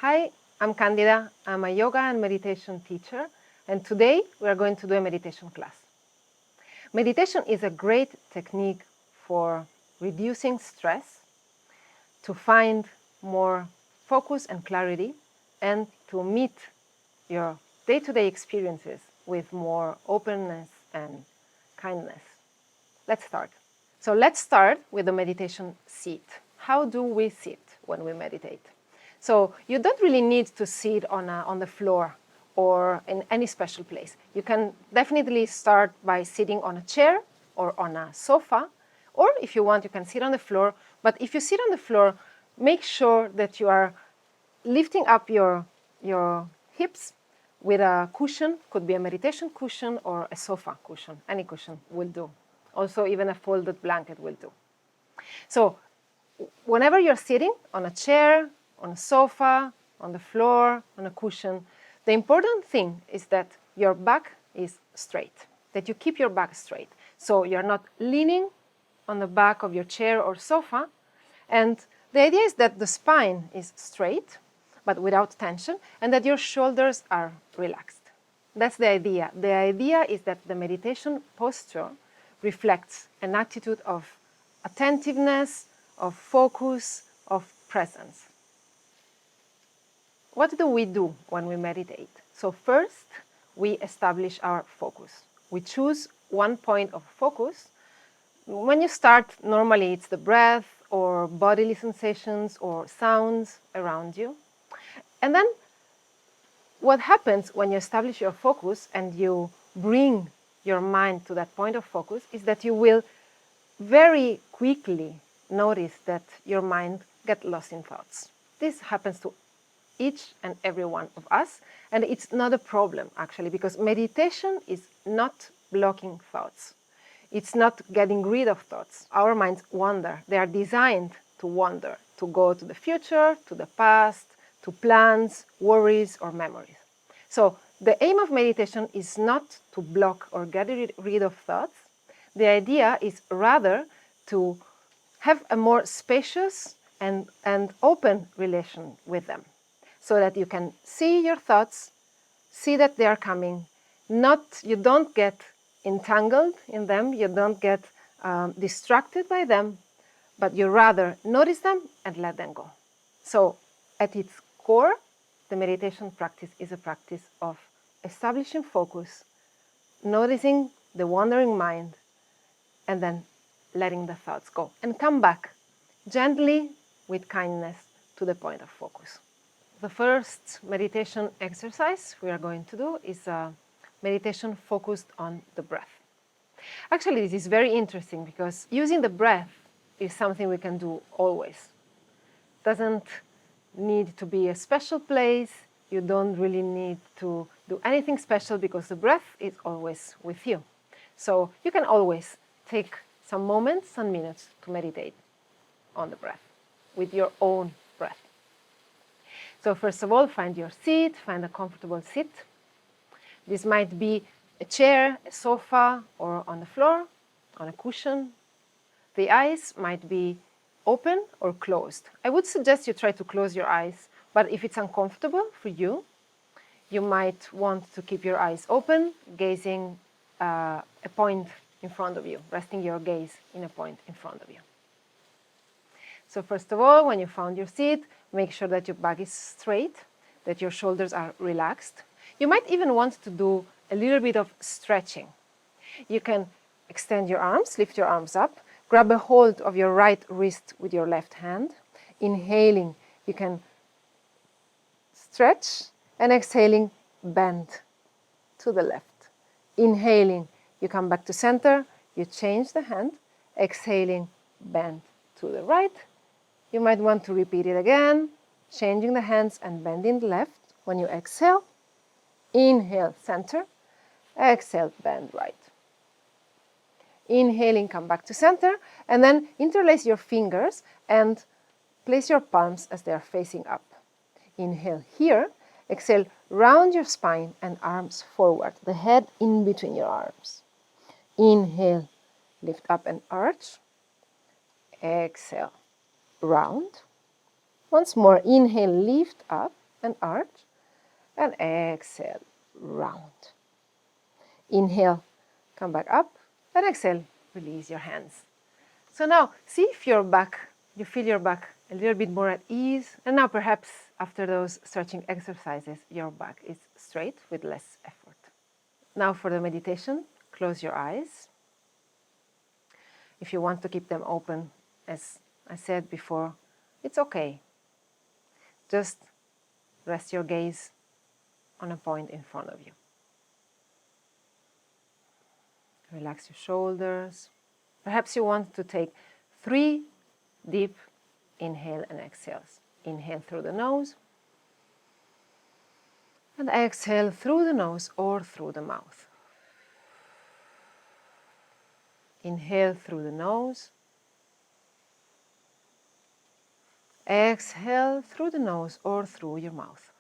Hi, I'm Candida. I'm a yoga and meditation teacher, and today we are going to do a meditation class. Meditation is a great technique for reducing stress, to find more focus and clarity, and to meet your day-to-day experiences with more openness and kindness. Let's start. So let's start with the meditation seat. How do we sit when we meditate? So you don't really need to sit on the floor or in any special place. You can definitely start by sitting on a chair or on a sofa, or if you want, you can sit on the floor. But if you sit on the floor, make sure that you are lifting up your hips with a cushion. Could be a meditation cushion or a sofa cushion. Any cushion will do. Also, even a folded blanket will do. So whenever you're sitting on a chair, on a sofa, on the floor, on a cushion, the important thing is that your back is straight, that you keep your back straight. So you're not leaning on the back of your chair or sofa. And the idea is that the spine is straight, but without tension, and that your shoulders are relaxed. That's the idea. The idea is that the meditation posture reflects an attitude of attentiveness, of focus, of presence. What do we do when we meditate? So first, we establish our focus. We choose one point of focus. When you start, normally it's the breath or bodily sensations or sounds around you. And then what happens when you establish your focus and you bring your mind to that point of focus is that you will very quickly notice that your mind gets lost in thoughts. This happens to each and every one of us, and it's not a problem actually, because meditation is not blocking thoughts. It's not getting rid of thoughts. Our minds wander. They are designed to wander, to go to the future, to the past, to plans, worries, or memories. So the aim of meditation is not to block or get rid of thoughts. The idea is rather to have a more spacious and open relation with them, so that you can see your thoughts, see that they are coming. You don't get entangled in them, you don't get distracted by them, but you rather notice them and let them go. So at its core, the meditation practice is a practice of establishing focus, noticing the wandering mind, and then letting the thoughts go and come back gently with kindness to the point of focus. The first meditation exercise we are going to do is a meditation focused on the breath. Actually, this is very interesting because using the breath is something we can do always. It doesn't need to be a special place. You don't really need to do anything special because the breath is always with you. So you can always take some moments and minutes to meditate on the breath with your own breath. So first of all, find your seat, find a comfortable seat. This might be a chair, a sofa, or on the floor, on a cushion. The eyes might be open or closed. I would suggest you try to close your eyes, but if it's uncomfortable for you, you might want to keep your eyes open, gazing a point in front of you, resting your gaze in a point in front of you. So first of all, when you found your seat, make sure that your back is straight, that your shoulders are relaxed. You might even want to do a little bit of stretching. You can extend your arms, lift your arms up, grab a hold of your right wrist with your left hand. Inhaling, you can stretch, and exhaling, bend to the left. Inhaling, you come back to center, you change the hand. Exhaling, bend to the right. You might want to repeat it again, changing the hands and bending the left. When you exhale, inhale, center. Exhale, bend right. Inhaling, come back to center, and then interlace your fingers and place your palms as they are facing up. Inhale here. Exhale, round your spine and arms forward, the head in between your arms. Inhale, lift up and arch. Exhale, round. Once more, inhale, lift up. and arch, and exhale, round. Inhale, come back up, and exhale, release your hands. So now, see if your back, you feel your back a little bit more at ease, and now perhaps after those stretching exercises, your back is straight with less effort. Now for the meditation, close your eyes. If you want to keep them open, as I said before, it's okay. Just rest your gaze on a point in front of you. Relax your shoulders. Perhaps you want to take 3 deep inhale and exhales. Inhale through the nose and exhale through the nose or through the mouth. Inhale through the nose. Exhale through the nose or through your mouth.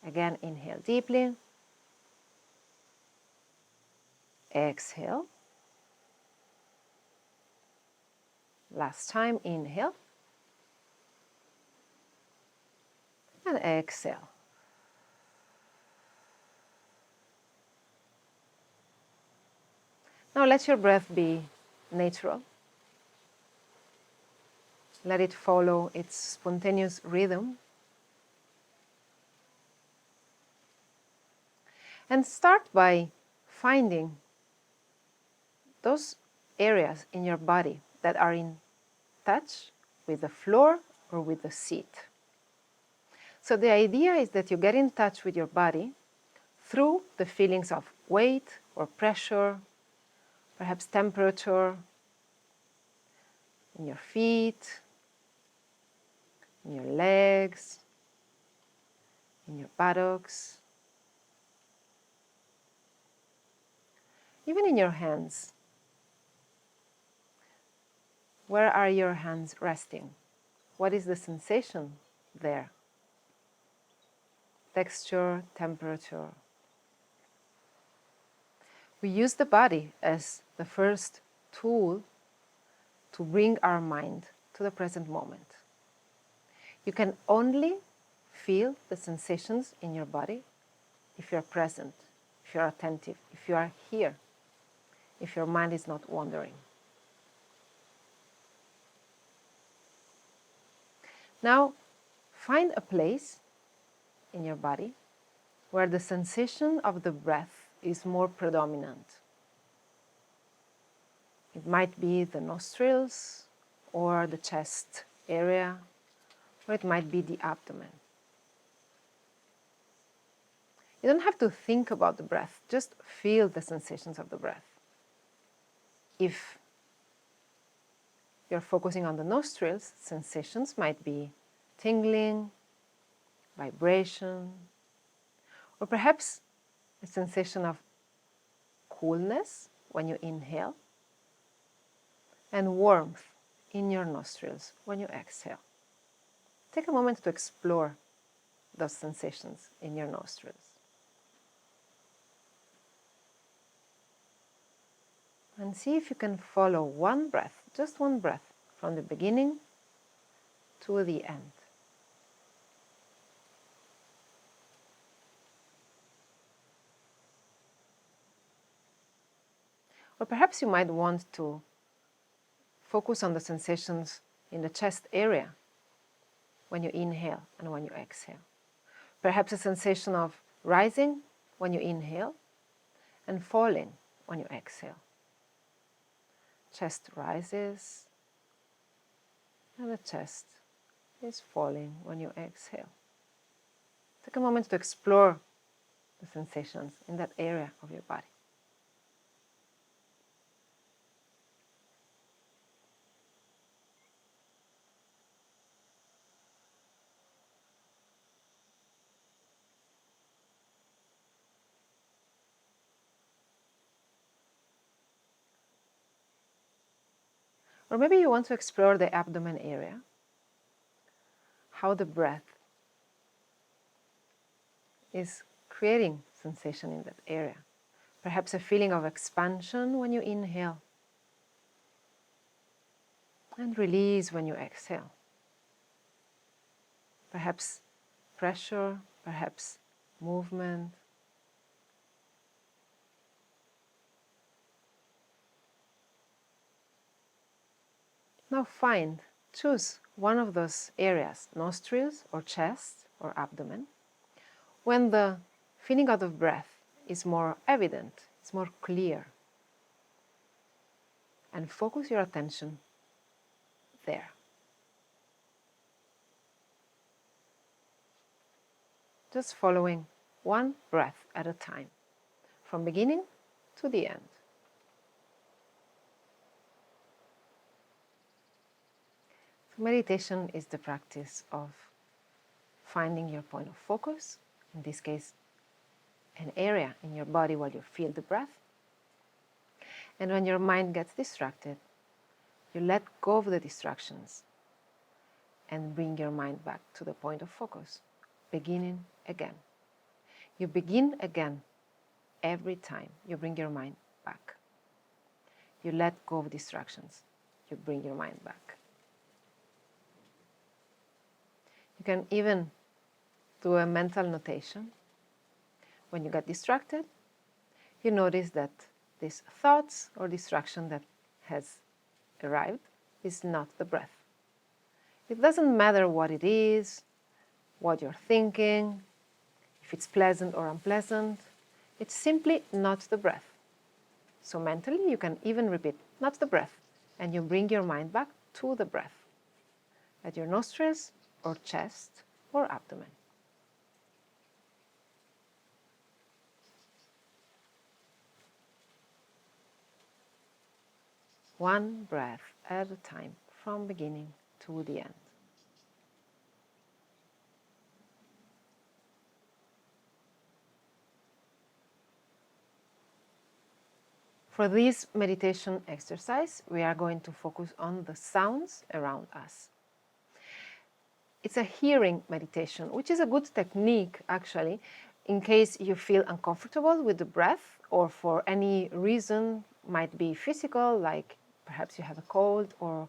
Again, inhale deeply. Exhale. Last time, inhale. And exhale. Now let your breath be natural. Let it follow its spontaneous rhythm. And start by finding those areas in your body that are in touch with the floor or with the seat. So the idea is that you get in touch with your body through the feelings of weight or pressure, perhaps temperature in your feet, in your legs, in your buttocks, even in your hands. Where are your hands resting? What is the sensation there? Texture, temperature. We use the body as the first tool to bring our mind to the present moment. You can only feel the sensations in your body if you're present, if you're attentive, if you are here, if your mind is not wandering. Now, find a place in your body where the sensation of the breath is more predominant. It might be the nostrils or the chest area, or it might be the abdomen. You don't have to think about the breath, just feel the sensations of the breath. If you're focusing on the nostrils, sensations might be tingling, vibration, or perhaps a sensation of coolness when you inhale and warmth in your nostrils when you exhale. Take a moment to explore those sensations in your nostrils. And see if you can follow one breath, just one breath, from the beginning to the end. Or perhaps you might want to focus on the sensations in the chest area when you inhale and when you exhale. Perhaps a sensation of rising when you inhale and falling when you exhale. Chest rises and the chest is falling when you exhale. Take a moment to explore the sensations in that area of your body. Or maybe you want to explore the abdomen area, how the breath is creating sensation in that area. Perhaps a feeling of expansion when you inhale and release when you exhale. perhaps pressure, perhaps movement. Now choose one of those areas, nostrils or chest or abdomen, when the feeling out of breath is more evident, it's more clear. And focus your attention there. Just following one breath at a time, from beginning to the end. So meditation is the practice of finding your point of focus, in this case, an area in your body where you feel the breath. And when your mind gets distracted, you let go of the distractions and bring your mind back to the point of focus, beginning again. You begin again every time you bring your mind back. You let go of distractions, you bring your mind back. You can even do a mental notation. When you get distracted, you notice that this thoughts or distraction that has arrived is not the breath. It doesn't matter what it is, what you're thinking, if it's pleasant or unpleasant. It's simply not the breath. So mentally you can even repeat, not the breath, and you bring your mind back to the breath at your nostrils or chest or abdomen. One breath at a time, from beginning to the end. For this meditation exercise, we are going to focus on the sounds around us. It's a hearing meditation, which is a good technique, actually, in case you feel uncomfortable with the breath or for any reason, might be physical, like perhaps you have a cold, or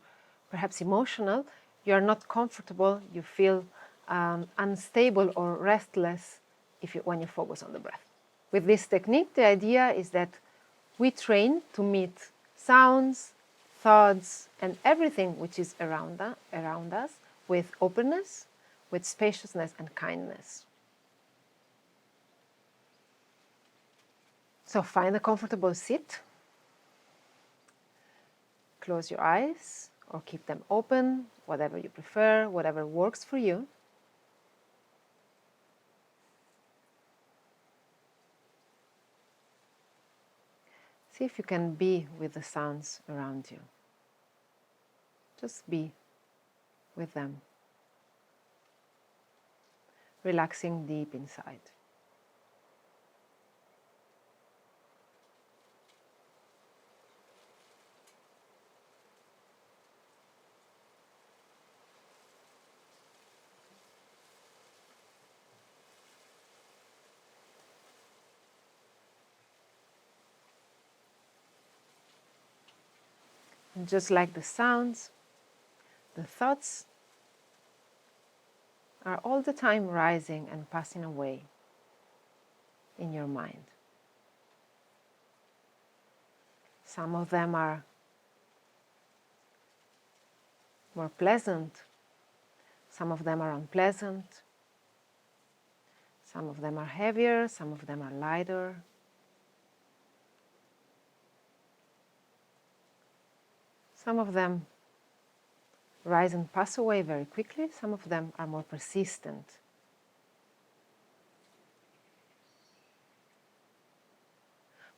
perhaps emotional, you are not comfortable, you feel unstable or restless when you focus on the breath. With this technique, the idea is that we train to meet sounds, thoughts, and everything which is around us with openness, with spaciousness and kindness. So find a comfortable seat. Close your eyes or keep them open, whatever you prefer, whatever works for you. See if you can be with the sounds around you. Just be with them, relaxing deep inside. And just like the sounds, the thoughts are all the time rising and passing away in your mind. Some of them are more pleasant, some of them are unpleasant, some of them are heavier, some of them are lighter. Some of them rise and pass away very quickly, some of them are more persistent.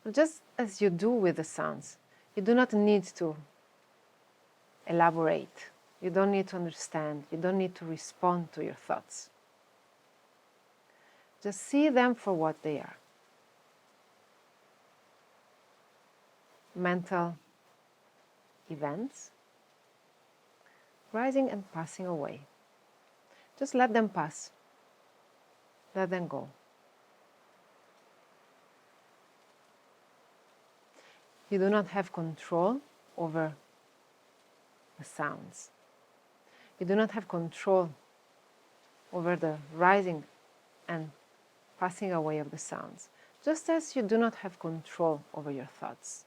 But just as you do with the sounds, you do not need to elaborate, you don't need to understand, you don't need to respond to your thoughts. Just see them for what they are. Mental events, rising and passing away. Just let them pass. Let them go. You do not have control over the sounds. You do not have control over the rising and passing away of the sounds, just as you do not have control over your thoughts.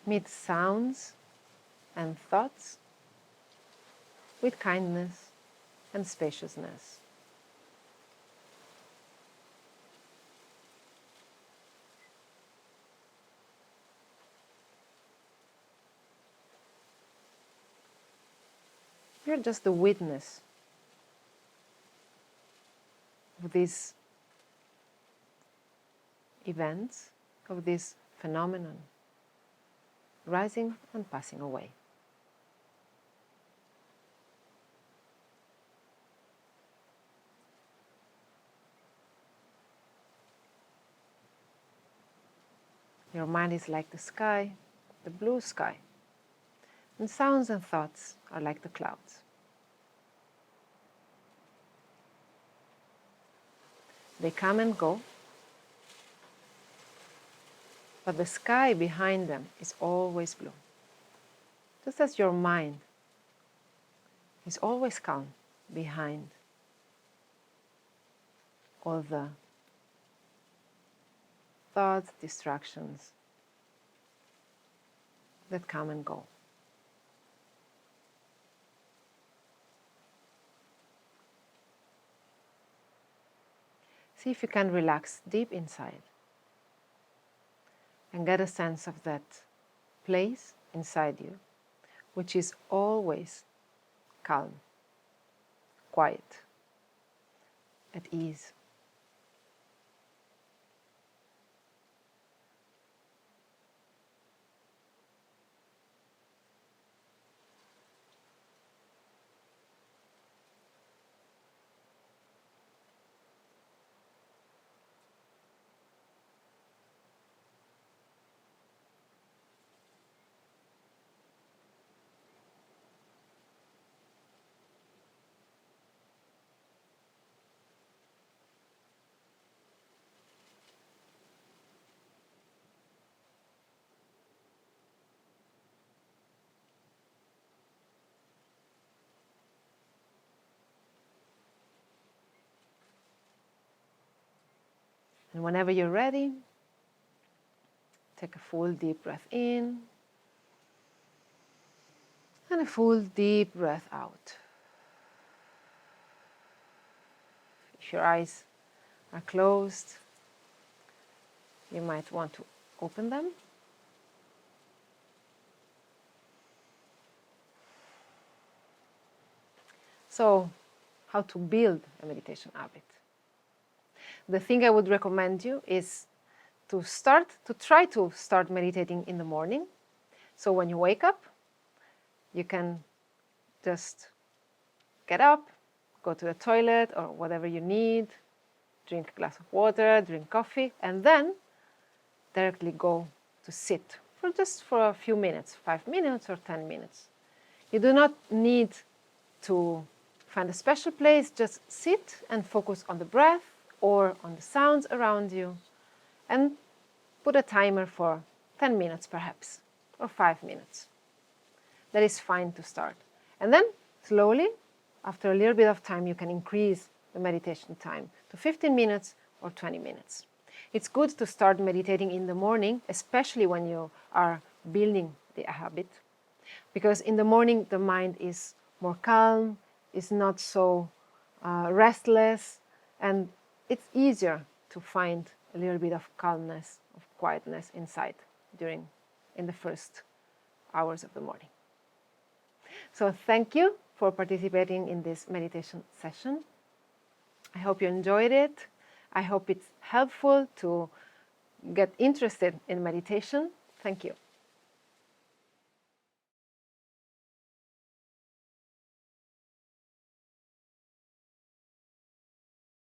Meet sounds and thoughts with kindness and spaciousness. You're just the witness of these events, of this phenomenon, rising and passing away. Your mind is like the sky, the blue sky, and sounds and thoughts are like the clouds. They come and go, but the sky behind them is always blue. Just as your mind is always calm behind all the thoughts, distractions that come and go. See if you can relax deep inside and get a sense of that place inside you, which is always calm, quiet, at ease. And whenever you're ready, take a full deep breath in and a full deep breath out. If your eyes are closed, you might want to open them. So, how to build a meditation habit? The thing I would recommend you is to try to start meditating in the morning. So when you wake up, you can just get up, go to the toilet or whatever you need, drink a glass of water, drink coffee, and then directly go to sit for a few minutes, 5 minutes or 10 minutes. You do not need to find a special place, just sit and focus on the breath or on the sounds around you, and put a timer for 10 minutes perhaps, or 5 minutes. That is fine to start. And then slowly, after a little bit of time, you can increase the meditation time to 15 minutes or 20 minutes. It's good to start meditating in the morning, especially when you are building the habit, because in the morning the mind is more calm, is not so restless, and it's easier to find a little bit of calmness, of quietness inside in the first hours of the morning. So thank you for participating in this meditation session. I hope you enjoyed it. I hope it's helpful to get interested in meditation. Thank you.